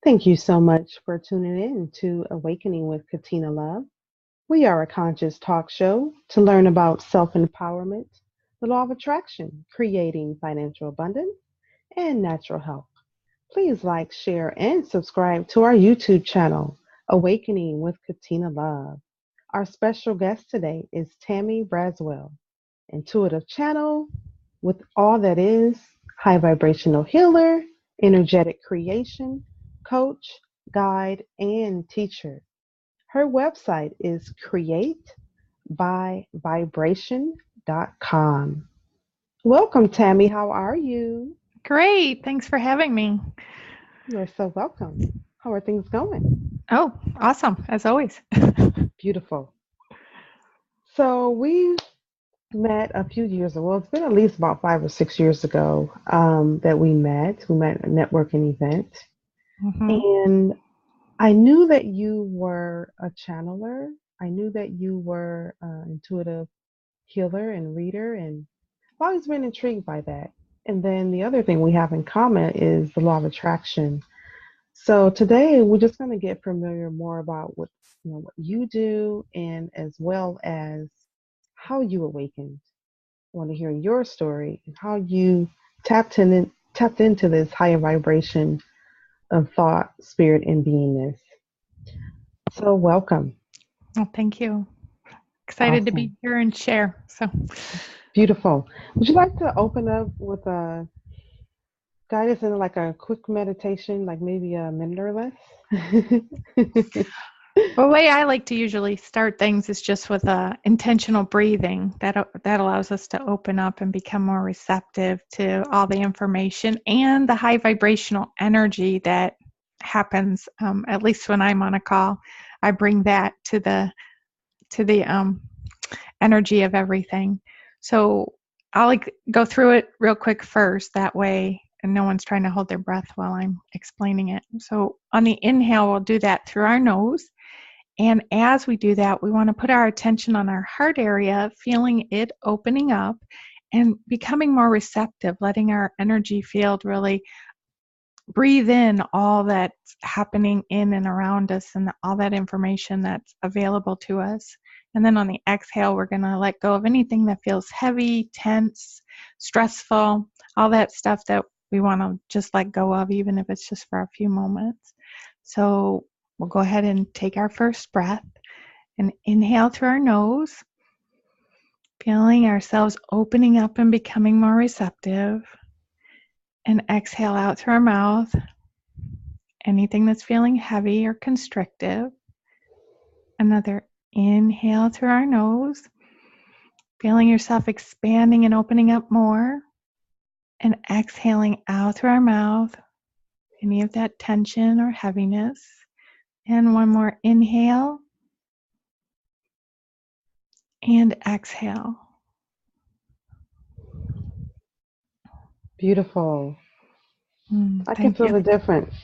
Thank you so much for tuning in to Awakening with Katina Love. We are a conscious talk show to learn about self empowerment, the law of attraction, creating financial abundance, and natural health. Please like, share, and subscribe to our YouTube channel, Awakening with Katina Love. Our special guest today is Tammy Braswell, intuitive channel with all that is, high vibrational healer, energetic creation, coach, guide, and teacher. Her website is createbywibration.com. Welcome, Tammy. How are you? Great. Thanks for having me. You're so welcome. How are things going? Oh, awesome, as always. Beautiful. So we met a few years ago. Well, it's been at least about 5 or 6 years ago that we met. We met at a networking event. hmm And I knew that you were a channeler. I knew that you were an intuitive healer and reader, and I've always been intrigued by that. And then the other thing we have in common is the law of attraction. So today we're just going to get familiar more about what you do, and as well as how you awakened. I want to hear your story and how you tapped into this higher vibration of thought, spirit, and beingness. So welcome. Well, thank you. Excited to Awesome. be here and share. Beautiful. Would you like to open up with a guide us in like a quick meditation, like maybe a minute or less? The way I like to usually start things is just with intentional breathing. That allows us to open up and become more receptive to all the information and the high vibrational energy that happens. At least when I'm on a call, I bring that to the energy of everything. So I'll go through it real quick first. That way, and no one's trying to hold their breath while I'm explaining it. So on the inhale, we'll do that through our nose. And as we do that, we want to put our attention on our heart area, feeling it opening up and becoming more receptive, letting our energy field really breathe in all that's happening in and around us and all that information that's available to us. And then on the exhale, we're going to let go of anything that feels heavy, tense, stressful, all that stuff that we want to just let go of, even if it's just for a few moments. So we'll go ahead and take our first breath and inhale through our nose, feeling ourselves opening up and becoming more receptive. And exhale out through our mouth, anything that's feeling heavy or constrictive. Another inhale through our nose, feeling yourself expanding and opening up more. And exhaling out through our mouth, any of that tension or heaviness. And one more inhale and exhale. Beautiful. I can Thank feel you. the difference.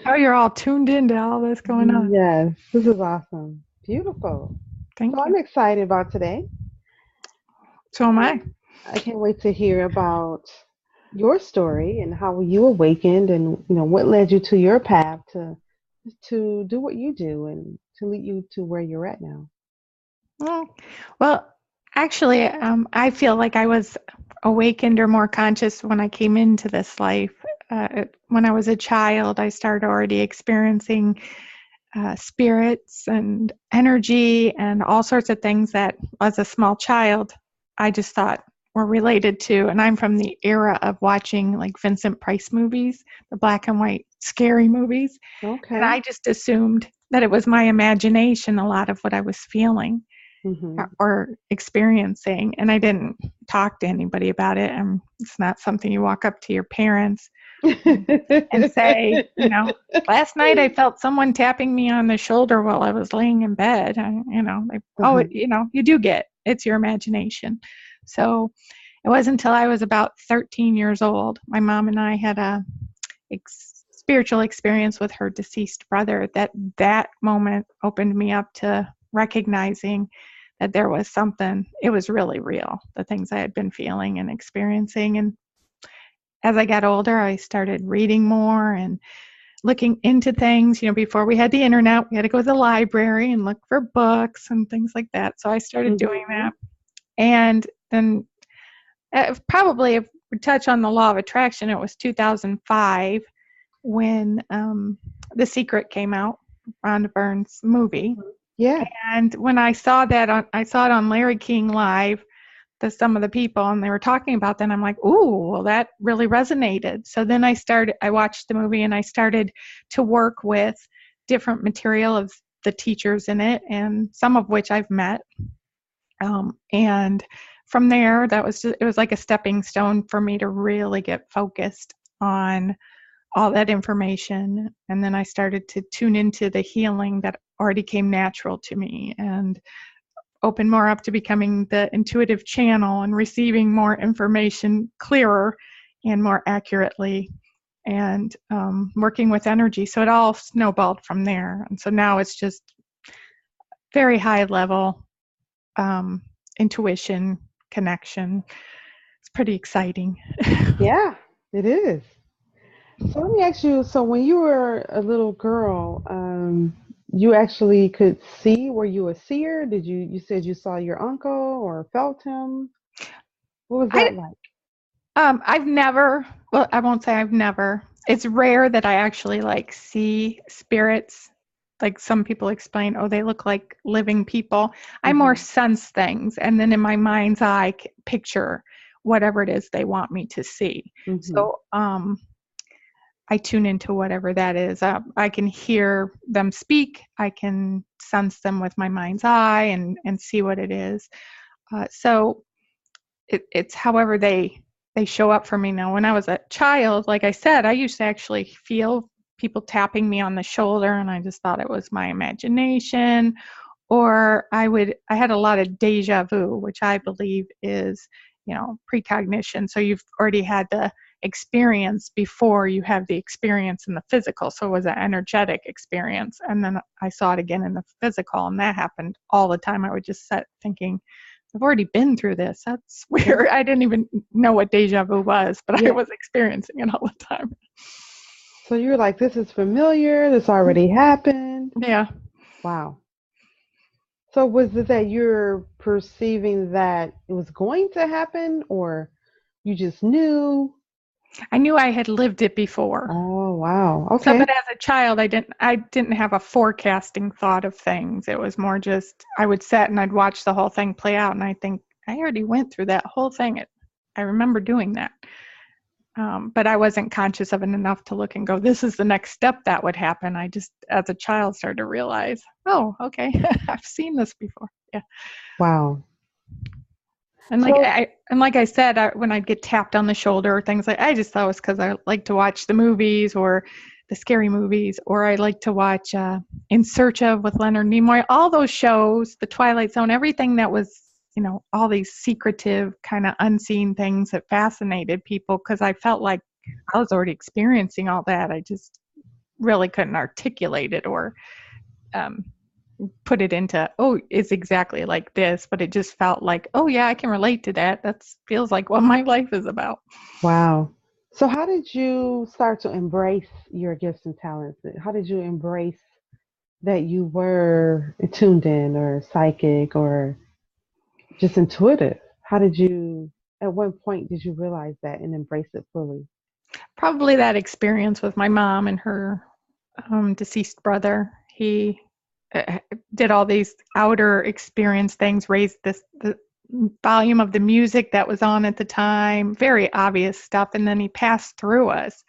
Oh, you're all tuned into all this going on. Yes, this is awesome. Beautiful. So Thank I'm you. excited about today. So am I. I can't wait to hear about your story and how you awakened, and what led you to your path to do what you do and to lead you to where you're at now. Mm, Well, actually, I feel like I was awakened or more conscious when I came into this life. When I was a child, I started already experiencing spirits and energy and all sorts of things that, as a small child, I just thought were related to. And I'm from the era of watching like Vincent Price movies, the black and white scary movies. And Okay. I just assumed that it was my imagination, a lot of what I was feeling Hmm. or experiencing, and I didn't talk to anybody about it. And it's not something you walk up to your parents and say, last night I felt someone tapping me on the shoulder while I was laying in bed. Uh-huh. You do get, it's your imagination. So it wasn't until I was about 13 years old, my mom and I had a spiritual experience with her deceased brother, that moment opened me up to recognizing that there was something, it was really real, the things I had been feeling and experiencing. And as I got older, I started reading more and looking into things. Before we had the internet, we had to go to the library and look for books and things like that. So I started doing Mm-hmm. that. And then probably if we touch on the law of attraction, it was 2005 when The Secret came out, Rhonda Byrne's movie. Mm-hmm. Yeah. And when I saw I saw it on Larry King Live, some of the people, and they were talking about that. And I'm like, ooh, well, that really resonated. So then I watched the movie and I started to work with different material of the teachers in it, and some of which I've met. And from there, it was like a stepping stone for me to really get focused on all that information. And then I started to tune into the healing that already came natural to me and open more up to becoming the intuitive channel and receiving more information clearer and more accurately, and working with energy. So it all snowballed from there. And so now it's just very high level intuition, connection. It's pretty exciting. Yeah, it is. So let me ask you, so when you were a little girl, you actually could see, were you a seer? You said you saw your uncle or felt him? What was I that like? I've never, well, I won't say I've never. It's rare that I actually like see spirits. Like some people explain, oh, they look like living people. I more Mm-hmm. sense things, and then in my mind's eye, picture whatever it is they want me to see. Mm-hmm. So I tune into whatever that is. I can hear them speak. I can sense them with my mind's eye and see what it is. So it's however they show up for me now. When I was a child, like I said, I used to actually feel people tapping me on the shoulder, and I just thought it was my imagination. Or I had a lot of deja vu, which I believe is, precognition. So you've already had the experience before you have the experience in the physical. So it was an energetic experience. And then I saw it again in the physical, and that happened all the time. I would just sit thinking, I've already been through this. That's Yeah. weird. I didn't even know what deja vu was, but I Yeah. was experiencing it all the time. So you're like, this is familiar. This already happened. Yeah. Wow. So was it that you're perceiving that it was going to happen, or you just knew? I knew I had lived it before. Oh, wow. So, Okay. but as a child, I didn't have a forecasting thought of things. It was more just I would sit and I'd watch the whole thing play out, and I think I already went through that whole thing. I remember doing that, but I wasn't conscious of it enough to look and go, "This is the next step that would happen." I just, as a child, started to realize, "Oh, okay, I've seen this before." Yeah, Wow. and So, like I said, when I'd get tapped on the shoulder or things like, I just thought it was because I like to watch the movies or the scary movies, or I like to watch In Search of with Leonard Nimoy, all those shows, The Twilight Zone, everything that was, all these secretive kind of unseen things that fascinated people, because I felt like I was already experiencing all that. I just really couldn't articulate it or um, put it into, oh, it's exactly like this, but it just felt like, oh yeah, I can relate to that. That feels like what my life is about. wow. So how did you start to embrace your gifts and talents? How did you embrace that you were tuned in or psychic or just intuitive? At what point did you realize that and embrace it fully? Probably that experience with my mom and her deceased brother. He uh, did all these outer experience things, raised the volume of the music that was on at the time, very obvious stuff, and then he passed through us.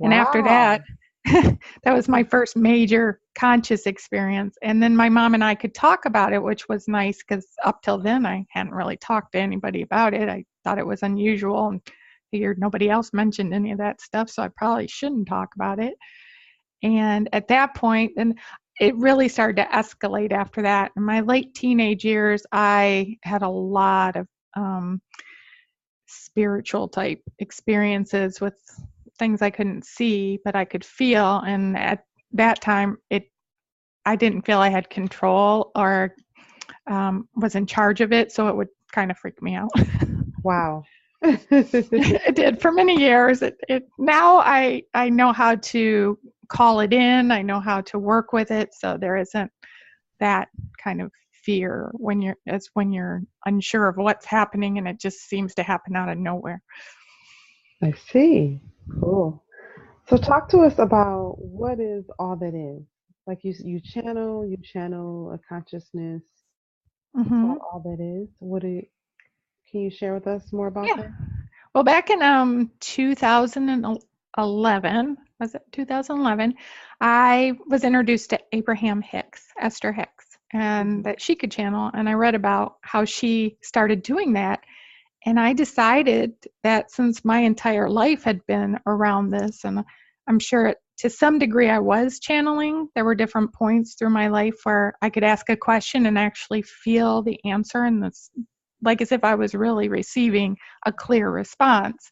And after that, Wow. that was my first major conscious experience. And then my mom and I could talk about it, which was nice because up till then I hadn't really talked to anybody about it. I thought it was unusual and figured nobody else mentioned any of that stuff, so I probably shouldn't talk about it. And at that point, then it really started to escalate after that. In my late teenage years, I had a lot of spiritual type experiences with things I couldn't see, but I could feel. And at that time, I didn't feel I had control or was in charge of it, so it would kind of freak me out. Wow. It did for many years. Now I know how to call it in. I know how to work with it. So there isn't that kind of fear when you're unsure of what's happening and it just seems to happen out of nowhere. I see. Cool. So talk to us about what is all that is. Like you channel a consciousness. It's called Hmm. all that is. Can you share with us more about Yeah. that? Well, back in 2011, was it 2011? I was introduced to Abraham Hicks, Esther Hicks, and Mhm. that she could channel. And I read about how she started doing that. And I decided that since my entire life had been around this, and I'm sure to some degree I was channeling, there were different points through my life where I could ask a question and actually feel the answer, and it's like as if I was really receiving a clear response.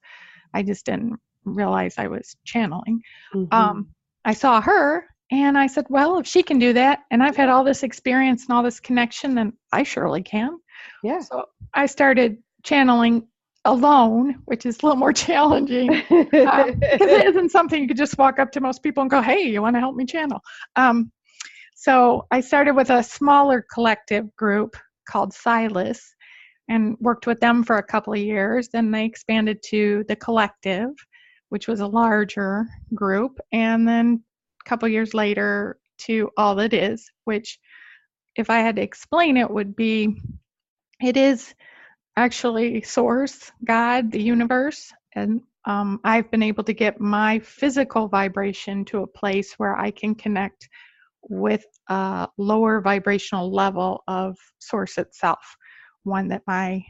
I just didn't realize I was channeling. Um, Mhm. I saw her and I said, well, if she can do that, and I've had all this experience and all this connection, then I surely can. Yeah. So I started channeling alone, which is a little more challenging because it isn't something you could just walk up to most people and go, hey, you want to help me channel? Um, so I started with a smaller collective group called Silas and worked with them for a couple of years. Then they expanded to the collective, which was a larger group. And then a couple of years later to All It Is, which, if I had to explain it, would be it is actually source, God, the universe. And I've been able to get my physical vibration to a place where I can connect with a lower vibrational level of source itself, one that my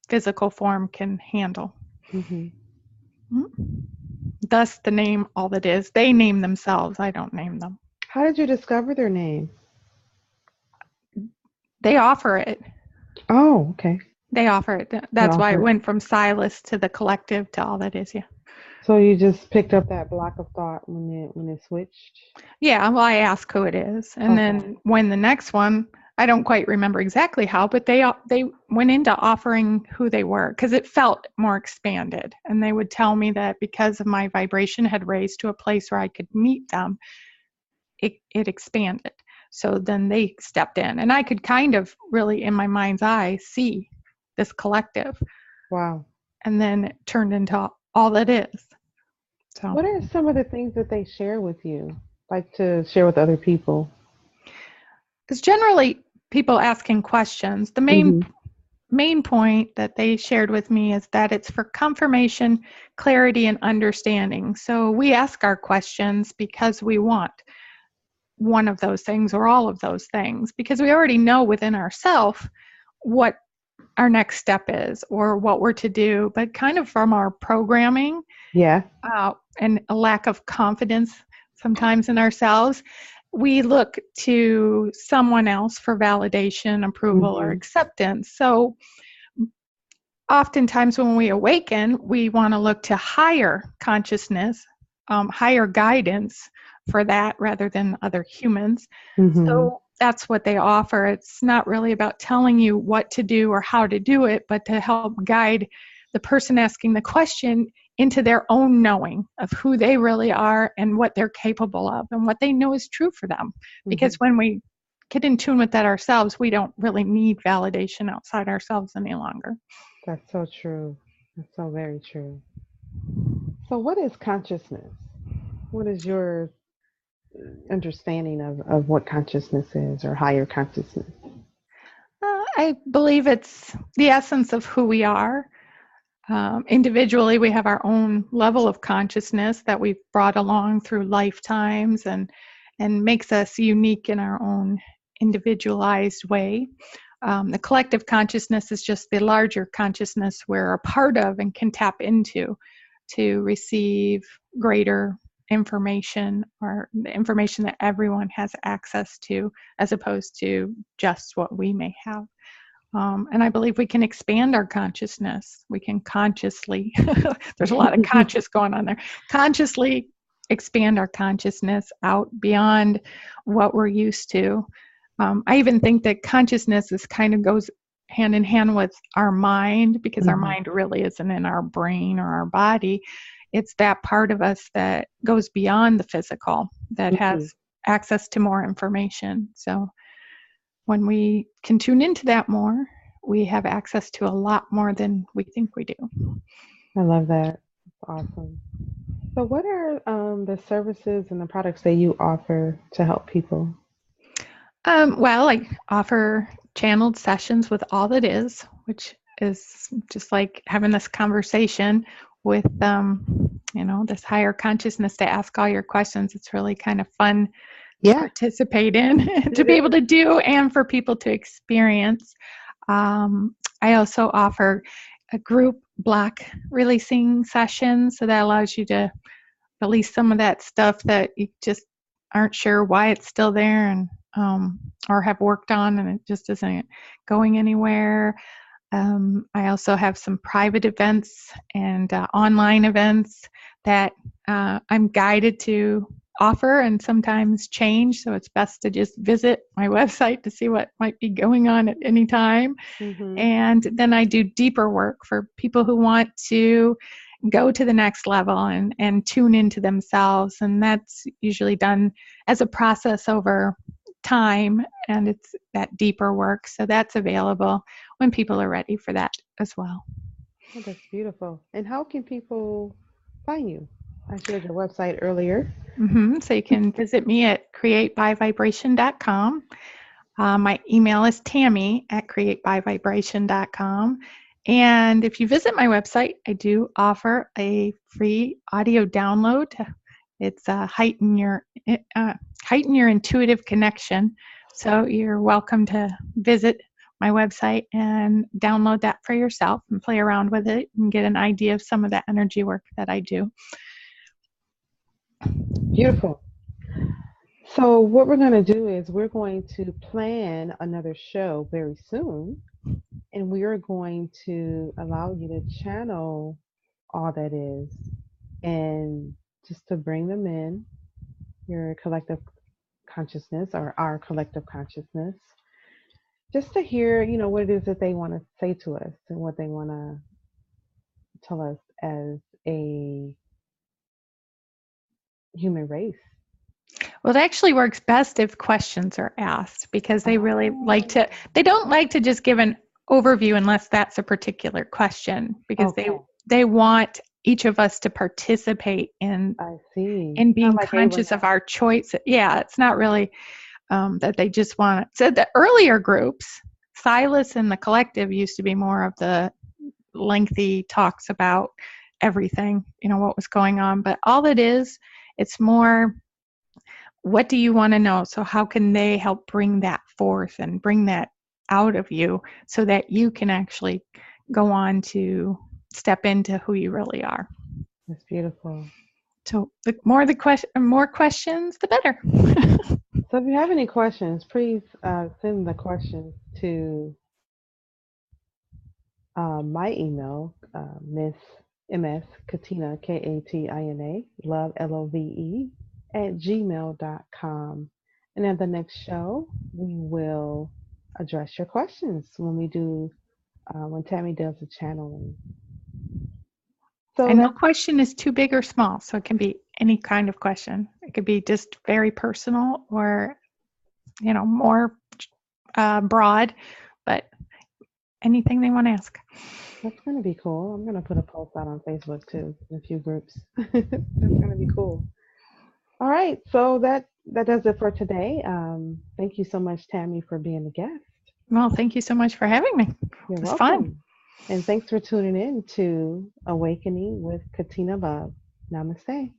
physical form can handle. Mhm. Mhm. Thus the name All That Is. They name themselves, I don't name them. How did you discover their name? They offer it. Oh, okay. They offer it. They That's why it offer. went from Silas to the collective to All That Is. Yeah. So you just picked up that block of thought when it switched. Yeah, well, I ask who it is, and Okay. then when the next one, I don't quite remember exactly how, but they went into offering who they were because it felt more expanded, and they would tell me that because of my vibration had raised to a place where I could meet them, it expanded. So then they stepped in, and I could kind of really, in my mind's eye, see this collective, Wow. and then it turned into All That Is. So. What are some of the things that they share with you, like to share with other people? It's generally people asking questions. The main Mhm. main point that they shared with me is that it's for confirmation, clarity, and understanding. So we ask our questions because we want one of those things or all of those things because we already know within ourselves what our next step is or what we're to do, but kind of from our programming Yeah. and a lack of confidence sometimes in ourselves, we look to someone else for validation, approval, or Mhm. acceptance. So oftentimes when we awaken, we want to look to higher consciousness, higher guidance for that rather than other humans. Mhm. So that's what they offer. It's not really about telling you what to do or how to do it, but to help guide the person asking the question into their own knowing of who they really are and what they're capable of and what they know is true for them. Because Mhm. when we get in tune with that ourselves, we don't really need validation outside ourselves any longer. That's so true. That's so very true. So what is consciousness? What is your understanding of what consciousness is or higher consciousness? I believe it's the essence of who we are. Individually, we have our own level of consciousness that we've brought along through lifetimes and makes us unique in our own individualized way. The collective consciousness is just the larger consciousness we're a part of and can tap into to receive greater information or the information that everyone has access to, as opposed to just what we may have. And I believe we can expand our consciousness. We can consciously, there's a lot of conscious going on there, consciously expand our consciousness out beyond what we're used to. I even think that consciousness is kind of goes hand in hand with our mind, because our Hmm. mind really isn't in our brain or our body. It's that part of us that goes beyond the physical, that has Hmm. access to more information. So when we can tune into that more, we have access to a lot more than we think we do. I love that. Awesome. So, what are the services and the products that you offer to help people? Well, I offer channeled sessions with All That Is, which is just like having this conversation with, this higher consciousness to ask all your questions. It's really kind of fun to Yeah, participate in, to it be able is. to do, and for people to experience. I also offer a group block releasing session, so that allows you to release some of that stuff that you just aren't sure why it's still there, and or have worked on and it just isn't going anywhere. I also have some private events and online events that I'm guided to offer and sometimes change. So it's best to just visit my website to see what might be going on at any time. Hmm. And then I do deeper work for people who want to go to the next level and tune into themselves. And that's usually done as a process over time, and it's that deeper work. So that's available when people are ready for that as well. Oh, that's beautiful. And how can people find you? I shared your website earlier. So you can visit me at createbyvibration.com. My email is Tammy at createbyvibration.com. And if you visit my website, I do offer a free audio download. It's heighten your intuitive connection. So you're welcome to visit my website and download that for yourself and play around with it and get an idea of some of the energy work that I do. Beautiful. So, what we're going to do is we're going to plan another show very soon, and we are going to allow you to channel all that is and just to bring them in, your collective consciousness or our collective consciousness, just to hear, what it is that they want to say to us and what they want to tell us as a human race. Well, it actually works best if questions are asked, because they really like to, Oh, they don't like to just give an overview unless that's a particular question, because they okay. they want each of us to participate in I see. in Kind being of like conscious of Abraham. our choice. Yeah, it's not really that they just want it. So the earlier groups, Silas and the collective, used to be more of the lengthy talks about everything, what was going on. But all it is, it's more, what do you want to know? So how can they help bring that forth and bring that out of you so that you can actually go on to step into who you really are? That's beautiful. So the more questions, the better. So if you have any questions, please send the questions to my email, Miss MS Katina, Katina, love, LOVE, at gmail.com. And at the next show, we will address your questions when Tammy does the channeling. So And no that's question is too big or small. So it can be any kind of question. It could be just very personal or, more broad, but anything they want to ask. that's going to be cool. I'm going to put a post out on Facebook too, in a few groups. That's going to be cool. All right, so that does it for today. Thank you so much, Tammy, for being a guest. Well, thank you so much for having me. It You're was fun. welcome. And thanks for tuning in to Awakening with Katina Love. Namaste.